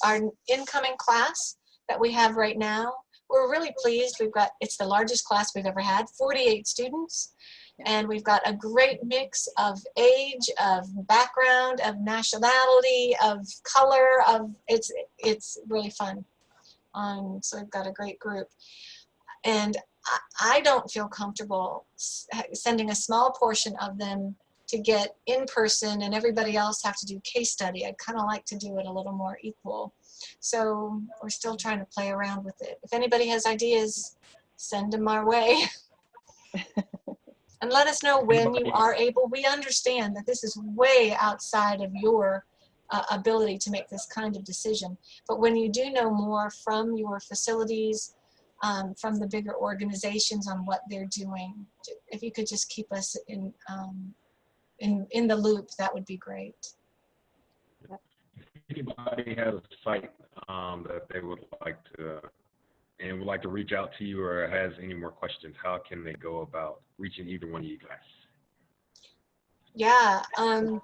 our incoming class that we have right now. We're really pleased. It's the largest class we've ever had, 48 students. And we've got a great mix of age, of background, of nationality, of color, it's really fun. So we've got a great group. And I don't feel comfortable sending a small portion of them to get in person and everybody else have to do case study. I'd kind of like to do it a little more equal. So we're still trying to play around with it. If anybody has ideas, send them our way. And let us know when you are able. We understand that this is way outside of your ability to make this kind of decision. But when you do know more from your facilities, from the bigger organizations on what they're doing, if you could just keep us in the loop, that would be great. If anybody has a site that they would like to and would like to reach out to you or has any more questions, how can they go about reaching either one of you guys? Yeah, I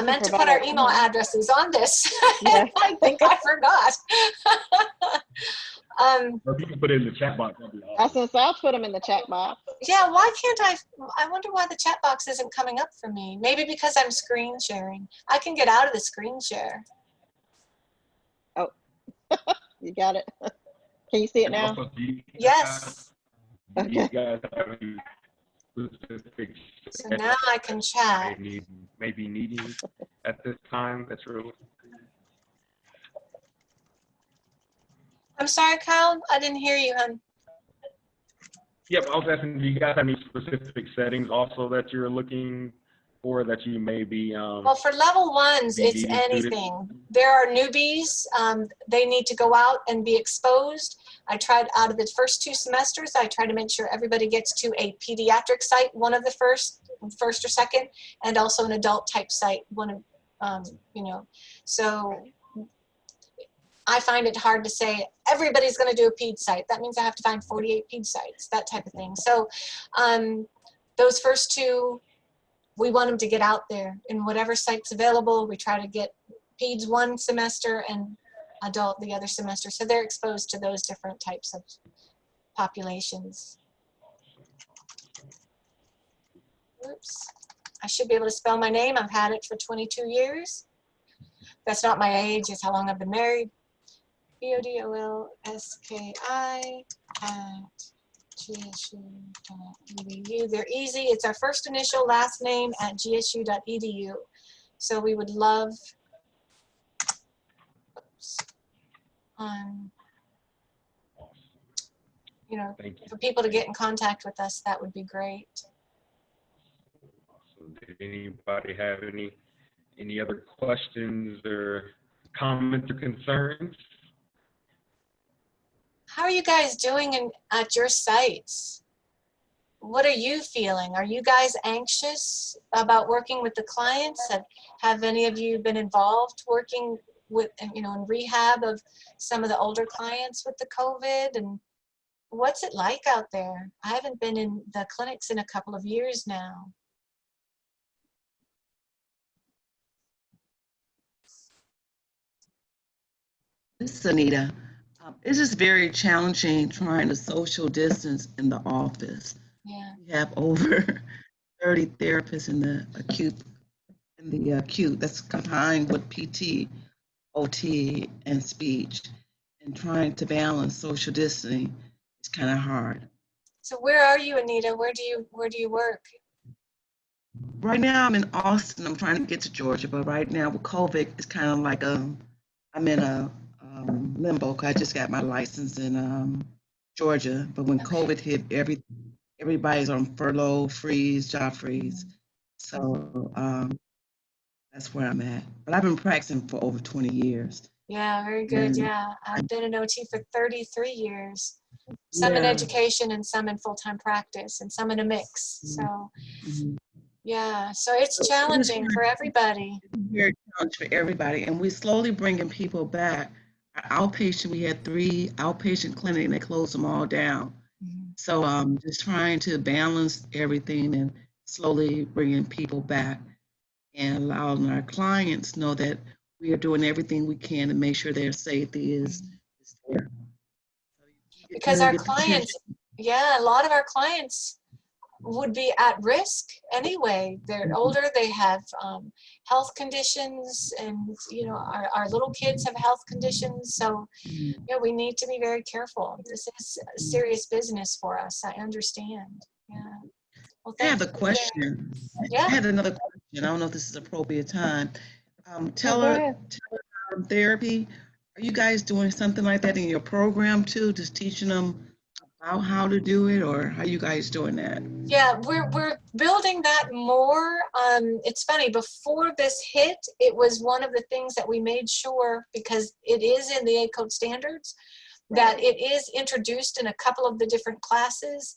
meant to put our email addresses on this. Yeah. I think I forgot. Or if you can put it in the chat box, that'd be awesome. I'll put them in the chat box. Yeah, why can't I wonder why the chat box isn't coming up for me. Maybe because I'm screen sharing. I can get out of the screen share. Oh, you got it. Can you see it now? Also, Yes. do you guys have any specific So now I can chat. maybe needing at this time that's really? I'm sorry, Kyle. I didn't hear you, hon. Yep, I was asking, do you guys have any specific settings also that you're looking for that you may be? Well, for level ones, it's needing anything. There are newbies. They need to go out and be exposed. I tried out of the first 2 semesters, I try to make sure everybody gets to a pediatric site, one of the first or second, and also an adult type site, one of, you know, so I find it hard to say everybody's going to do a PED site. That means I have to find 48 PED sites, that type of thing. So those first 2, we want them to get out there in whatever site's available. We try to get PEDS 1 semester and adult the other semester. So they're exposed to those different types of populations. Oops. I should be able to spell my name. I've had it for 22 years. That's not my age, it's how long I've been married. podolski@gsu.edu. They're easy. It's our first initial, last name at gsu.edu. So we would love you know, for people to get in contact with us, that would be great. So did anybody have any other questions or comments or concerns? How are you guys doing at your sites? What are you feeling? Are you guys anxious about working with the clients? Have any of you been involved working with, you know, in rehab of some of the older clients with the COVID? And what's it like out there? I haven't been in the clinics in a couple of years now. This is Anita. It's just very challenging trying to social distance in the office. Yeah. We have over 30 therapists in the acute. That's combined with PT, OT, and speech. And trying to balance social distancing is kind of hard. So where are you, Anita? Where do you work? Right now I'm in Austin. I'm trying to get to Georgia, but right now with COVID, it's kind of like I'm in a limbo. I just got my license in Georgia, but when COVID hit, everybody's on furlough, job freeze. So that's where I'm at. But I've been practicing for over 20 years. Yeah, very good. Yeah, I've been in OT for 33 years. Some in education and some in full-time practice and some in a mix. So yeah, so it's challenging for everybody. It's very challenging for everybody, and we're slowly bringing people back. Our outpatient, we had 3 outpatient clinics and they closed them all down. So just trying to balance everything and slowly bringing people back and allowing our clients know that we are doing everything we can to make sure their safety is there. Because our clients, a lot of our clients would be at risk anyway. They're older, they have health conditions, and you know, our little kids have health conditions. So yeah, we need to be very careful. This is serious business for us. I understand. Yeah. Well, I have a question. Yeah. I have another question. I don't know if this is appropriate time. Therapy. Are you guys doing something like that in your program too? Just teaching them about how to do it, or how you guys doing that? Yeah, we're building that more. It's funny, before this hit, it was one of the things that we made sure, because it is in the AOTA standards, that it is introduced in a couple of the different classes.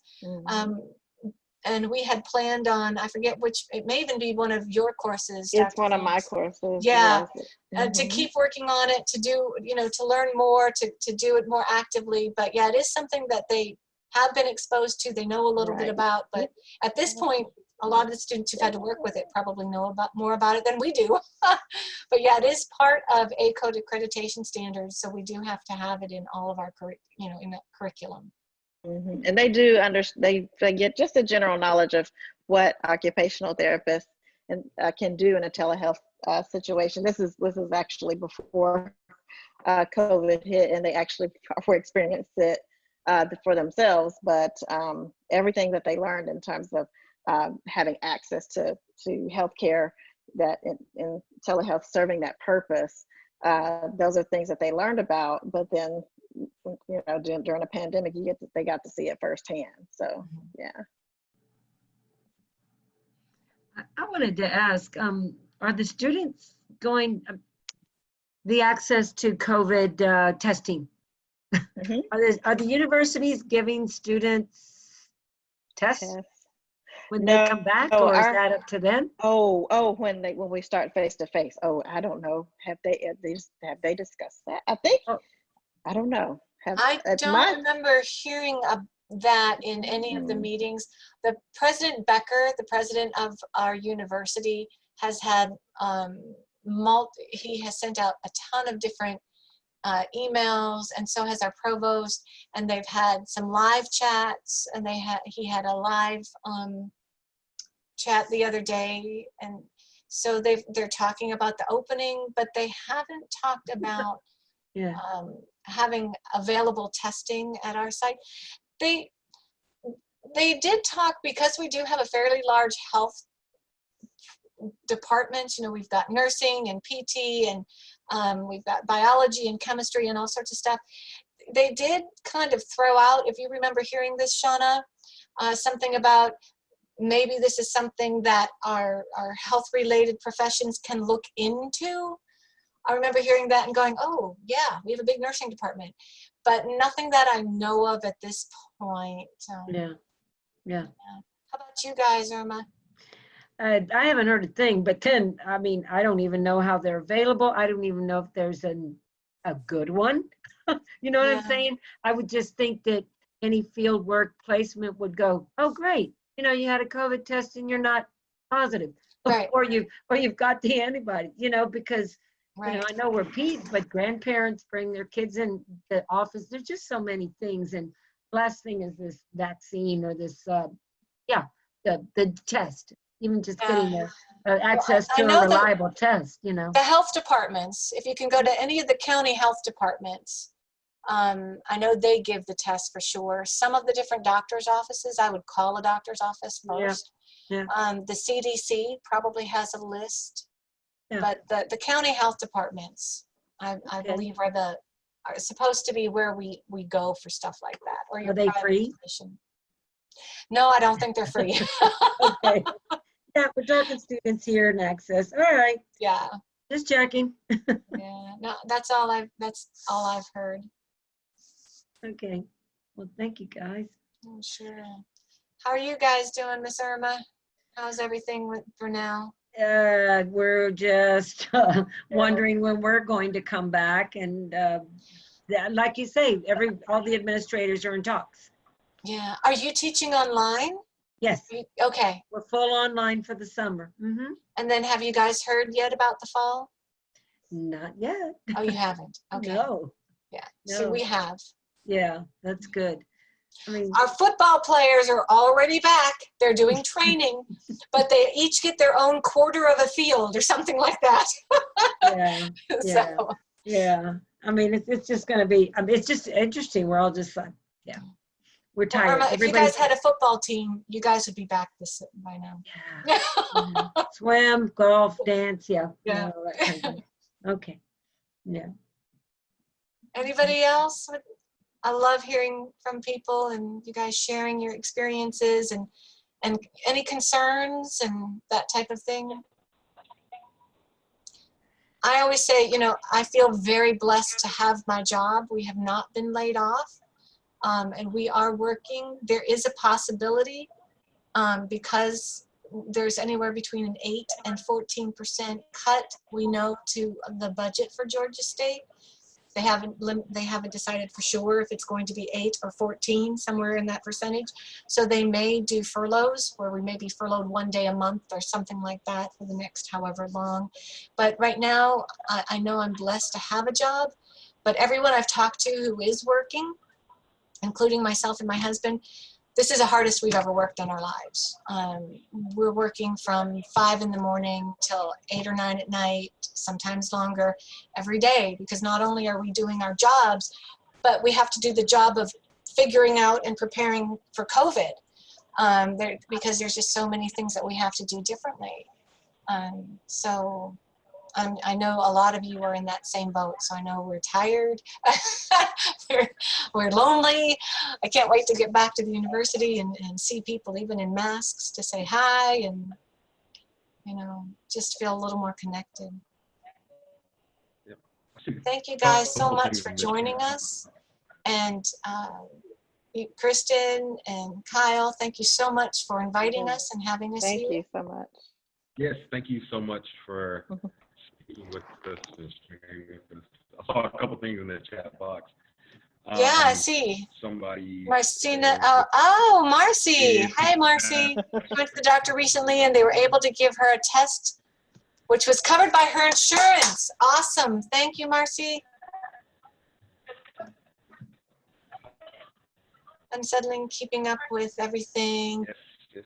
And we had planned on, I forget which, it may even be one of your courses. It's one of my courses. Yeah, to keep working on it, to do, you know, to learn more, to do it more actively. But yeah, it is something that they have been exposed to, they know a little bit about, but at this point, a lot of the students who've had to work with it probably know more about it than we do. But yeah, it is part of AOTA accreditation standards, so we do have to have it in all of our in the curriculum. And they do they get just a general knowledge of what occupational therapists can do in a telehealth situation. This is actually before COVID hit, and they actually experienced it for themselves. But everything that they learned in terms of having access to healthcare that in telehealth serving that purpose, those are things that they learned about. But then, during a pandemic, they got to see it firsthand. So yeah. I wanted to ask, are the students going the access to COVID testing? Are the universities giving students tests when they come back, or is that up to them? When we start face to face. I don't know. Have they discussed that? I think. I don't know. I don't remember hearing that in any of the meetings. The President Becker, the president of our university, has had he has sent out a ton of different emails, and so has our provost, and they've had some live chats, and he had a live chat the other day, and so they're talking about the opening, but they haven't talked about having available testing at our site. They did talk, because we do have a fairly large health department. We've got nursing and PT, and we've got biology and chemistry and all sorts of stuff. They did kind of throw out, if you remember hearing this, Shana, something about maybe this is something that our health-related professions can look into. I remember hearing that and going, oh, yeah, we have a big nursing department. But nothing that I know of at this point. Yeah. How about you guys, Irma? I haven't heard a thing, but then, I don't even know how they're available. I don't even know if there's a good one. You know what I'm saying? I would just think that any field work placement would go, oh, great. You had a COVID test and you're not positive. Right. or you've got the antibody, because right. I know we're peds, but grandparents bring their kids in the office. There's just so many things. And last thing is this vaccine or this, the test. Even just getting access to a reliable test, The health departments, if you can go to any of the county health departments, I know they give the test for sure. Some of the different doctor's offices, I would call a doctor's office first. Yeah. The CDC probably has a list, but the county health departments, I believe, are supposed to be where we go for stuff like that. Or your are they free? Physician. No, I don't think they're free. Okay. Yeah, we're talking students here and access. All right. Yeah. Just checking. Yeah. No, that's all I've heard. Okay. Well, thank you guys. Oh, sure. How are you guys doing, Miss Irma? How's everything for now? We're just wondering when we're going to come back, and like you say, all the administrators are in talks. Yeah. Are you teaching online? Yes. Okay. We're full online for the summer. Mm-hmm. And then have you guys heard yet about the fall? Not yet. Oh, you haven't? Okay. No. Yeah. No. See, we have. Yeah, that's good. Our football players are already back. They're doing training, but they each get their own quarter of a field or something like that. Yeah. It's just going to be, it's just interesting. We're all just like, we're tired. Irma, if you guys had a football team, you guys would be back by now. Yeah. Swim, golf, dance. Yeah. Okay. Yeah. Anybody else? I love hearing from people and you guys sharing your experiences and any concerns and that type of thing. I always say, I feel very blessed to have my job. We have not been laid off. And we are working. There is a possibility because there's anywhere between an 8 and 14% cut, we know, to the budget for Georgia State. They haven't decided for sure if it's going to be 8 or 14, somewhere in that percentage. So they may do furloughs, where we may be furloughed 1 day a month or something like that for the next however long. But right now, I know I'm blessed to have a job, but everyone I've talked to who is working, including myself and my husband, this is the hardest we've ever worked in our lives. We're working from 5 in the morning till 8 or 9 at night, sometimes longer, every day, because not only are we doing our jobs, but we have to do the job of figuring out and preparing for COVID, because there's just so many things that we have to do differently. So I know a lot of you are in that same boat, so I know we're tired, we're lonely. I can't wait to get back to the university and see people even in masks to say hi and, you know, just feel a little more connected. Yep. Thank you guys so much for joining us. And Kristen and Kyle, thank you so much for inviting us and having us here. Thank you so much. Yes, thank you so much for speaking with us and sharing with us. I saw a couple things in the chat box. Yeah, I see. Somebody. Marcina, oh, Marcy. Hi, Marcy. She went to the doctor recently and they were able to give her a test which was covered by her insurance. Awesome. Thank you, Marcy. Unsettling, keeping up with everything. Yes.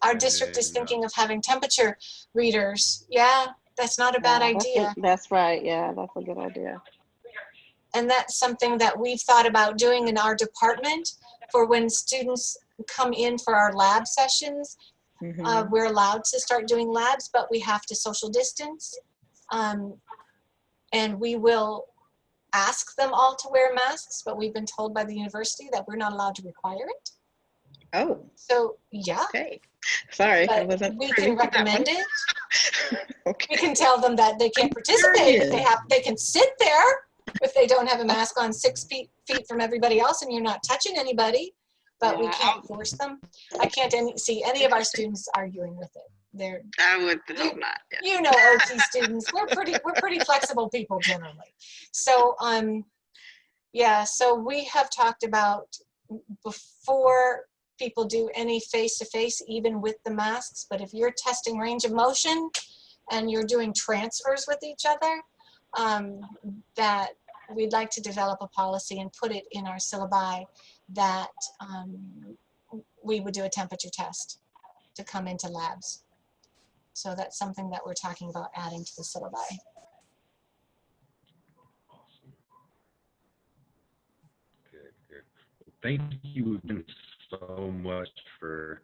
Our district is thinking of having temperature readers. Yeah, that's not a bad idea. That's right. Yeah, that's a good idea. And that's something that we've thought about doing in our department for when students come in for our lab sessions. We're allowed to start doing labs, but we have to social distance. And we will ask them all to wear masks, but we've been told by the university that we're not allowed to require it. Oh. So, yeah. Okay. Sorry, I but wasn't. We can recommend it. Okay. We can tell them that they can't participate if they can sit there if they don't have a mask on 6 feet from everybody else and you're not touching anybody. But we can't force them. I can't see any of our students arguing with it. I would hope not. Yeah. You know, OT students, we're pretty flexible people generally. So yeah, so we have talked about before people do any face-to-face, even with the masks, but if you're testing range of motion and you're doing transfers with each other, that we'd like to develop a policy and put it in our syllabi that we would do a temperature test to come into labs. So that's something that we're talking about adding to the syllabi. Awesome. Good. Thank you again so much for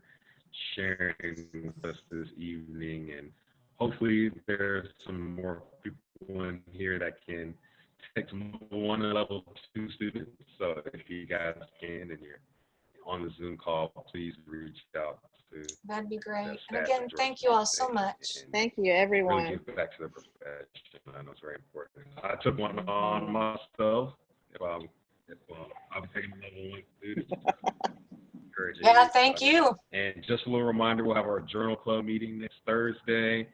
sharing with us this evening, and hopefully there's some more people in here that can take some level 1 and level 2 students. So if you guys can and you're on the Zoom call, please reach out to. That'd be great. And again, thank you all so much. Thank you, everyone. Really give back to the profession. I know it's very important. I took one on myself. I'll be taking level 1 students. Yeah, thank you. And just a little reminder, we'll have our journal club meeting next Thursday.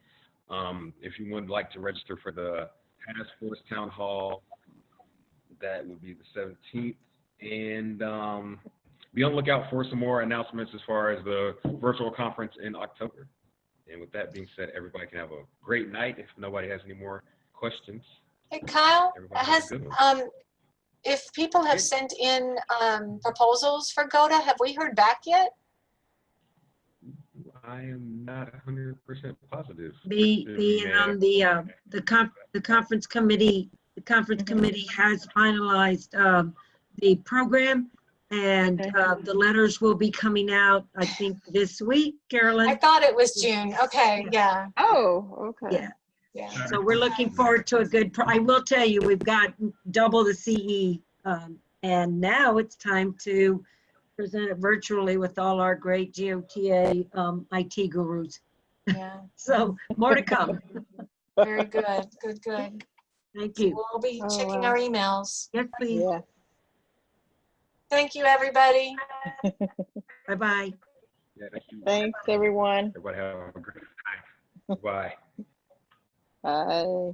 If you would like to register for the Task Force Town Hall, that would be the 17th. And be on the lookout for some more announcements as far as the virtual conference in October. And with that being said, everybody can have a great night. If nobody has any more questions. Hey, Kyle, if people have sent in proposals for GOTA, have we heard back yet? I am not 100% positive. The conference committee has finalized the program, and the letters will be coming out, I think, this week. Carolyn? I thought it was June. Okay, yeah. Oh, okay. Yeah. So we're looking forward to a good. I will tell you, we've got double the CE, and now it's time to present it virtually with all our great GOTA IT gurus. Yeah. So more to come. Very good. Good. Thank you. We'll be checking our emails. Yes, please. Yeah. Thank you, everybody. Bye-bye. Yeah, thank you. Thanks, everyone. Everybody have a great night. Bye. Bye.